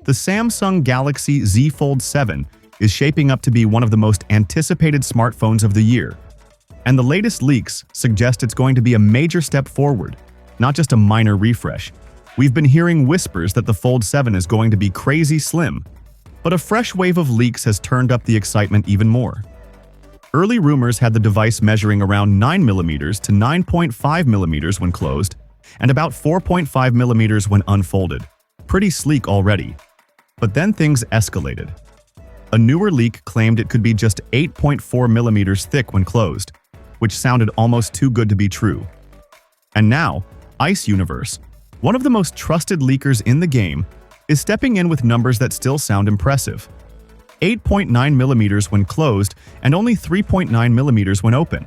The Samsung Galaxy Z Fold 7 is shaping up to be one of the most anticipated smartphones of the year. And the latest leaks suggest it's going to be a major step forward, not just a minor refresh. We've been hearing whispers that the Fold 7 is going to be crazy slim, but a fresh wave of leaks has turned up the excitement even more. Early rumors had the device measuring around 9mm to 9.5mm when closed, and about 4.5mm when unfolded. Pretty sleek already. But then things escalated. A newer leak claimed it could be just 8.4mm thick when closed, which sounded almost too good to be true. And now, Ice Universe, one of the most trusted leakers in the game, is stepping in with numbers that still sound impressive. 8.9mm when closed and only 3.9mm when open.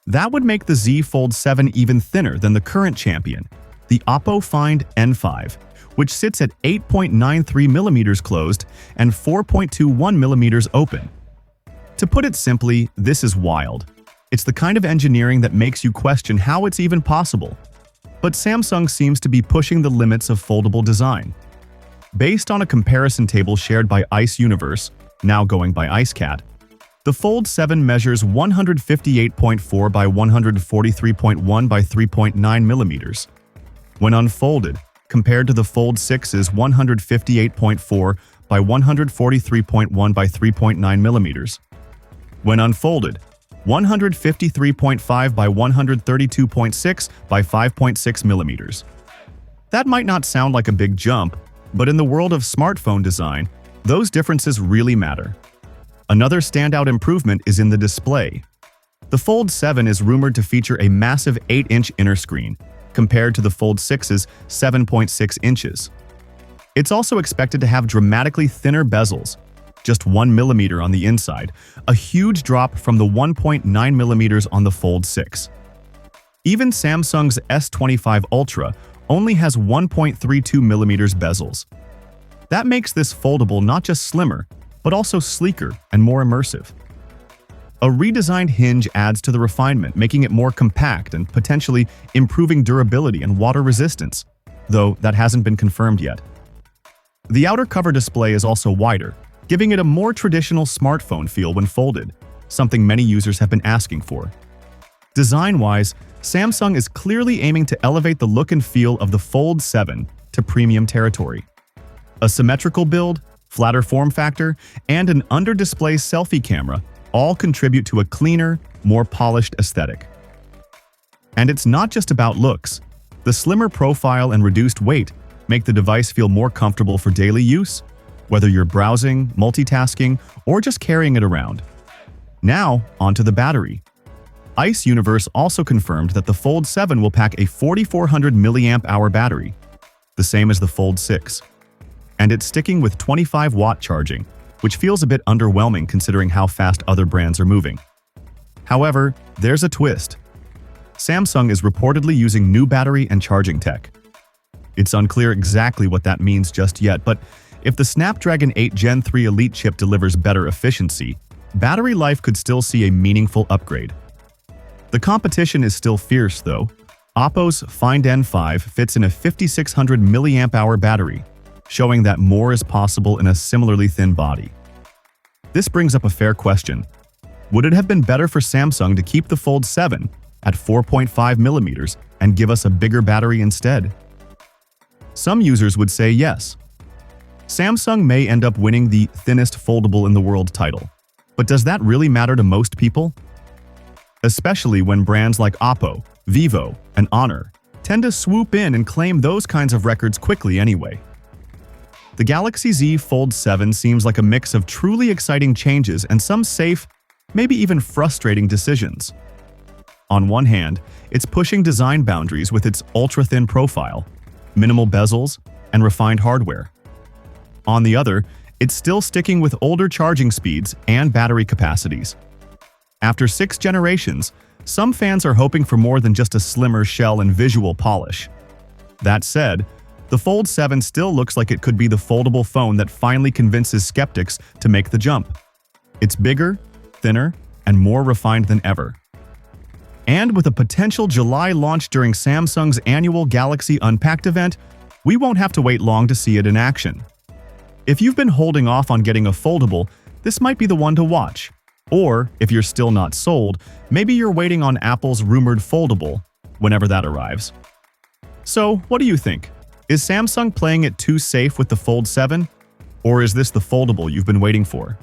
That would make the Z Fold 7 even thinner than the current champion, the Oppo Find N5, which sits at 8.93mm closed and 4.21mm open. To put it simply, this is wild. It's the kind of engineering that makes you question how it's even possible. But Samsung seems to be pushing the limits of foldable design. Based on a comparison table shared by Ice Universe, now going by IceCat, the Fold 7 measures 158.4 by 143.1 by 3.9mm. When unfolded, compared to the Fold 6's 158.4 by 143.1 by 3.9mm. When unfolded, 153.5 by 132.6 by 5.6mm. That might not sound like a big jump, but in the world of smartphone design, those differences really matter. Another standout improvement is in the display. The Fold 7 is rumored to feature a massive 8-inch inner screen, compared to the Fold 6's 7.6 inches. It's also expected to have dramatically thinner bezels, just 1mm on the inside, a huge drop from the 1.9mm on the Fold 6. Even Samsung's S25 Ultra only has 1.32mm bezels. That makes this foldable not just slimmer, but also sleeker and more immersive. A redesigned hinge adds to the refinement, making it more compact and potentially improving durability and water resistance, though that hasn't been confirmed yet. The outer cover display is also wider, giving it a more traditional smartphone feel when folded, something many users have been asking for. Design-wise, Samsung is clearly aiming to elevate the look and feel of the Fold 7 to premium territory. A symmetrical build, flatter form factor, and an under-display selfie camera all contribute to a cleaner, more polished aesthetic. And it's not just about looks. The slimmer profile and reduced weight make the device feel more comfortable for daily use, whether you're browsing, multitasking, or just carrying it around. Now, onto the battery. Ice Universe also confirmed that the Fold 7 will pack a 4400 mAh battery, the same as the Fold 6. And it's sticking with 25-watt charging, which feels a bit underwhelming considering how fast other brands are moving. However, there's a twist. Samsung is reportedly using new battery and charging tech. It's unclear exactly what that means just yet, but if the Snapdragon 8 Gen 3 Elite chip delivers better efficiency, battery life could still see a meaningful upgrade. The competition is still fierce, though. Oppo's Find N5 fits in a 5600 mAh battery, showing that more is possible in a similarly thin body. This brings up a fair question. Would it have been better for Samsung to keep the Fold 7 at 4.5mm and give us a bigger battery instead? Some users would say yes. Samsung may end up winning the thinnest foldable in the world title. But does that really matter to most people? Especially when brands like Oppo, Vivo, and Honor tend to swoop in and claim those kinds of records quickly anyway. The Galaxy Z Fold 7 seems like a mix of truly exciting changes and some safe, maybe even frustrating decisions. On one hand, it's pushing design boundaries with its ultra-thin profile, minimal bezels, and refined hardware. On the other, it's still sticking with older charging speeds and battery capacities. After 6 generations, some fans are hoping for more than just a slimmer shell and visual polish. That said, the Fold 7 still looks like it could be the foldable phone that finally convinces skeptics to make the jump. It's bigger, thinner, and more refined than ever. And with a potential July launch during Samsung's annual Galaxy Unpacked event, we won't have to wait long to see it in action. If you've been holding off on getting a foldable, this might be the one to watch. Or, if you're still not sold, maybe you're waiting on Apple's rumored foldable, whenever that arrives. So, what do you think? Is Samsung playing it too safe with the Fold 7? Or is this the foldable you've been waiting for?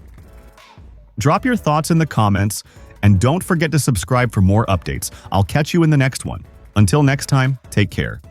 Drop your thoughts in the comments, and don't forget to subscribe for more updates. I'll catch you in the next one. Until next time, take care.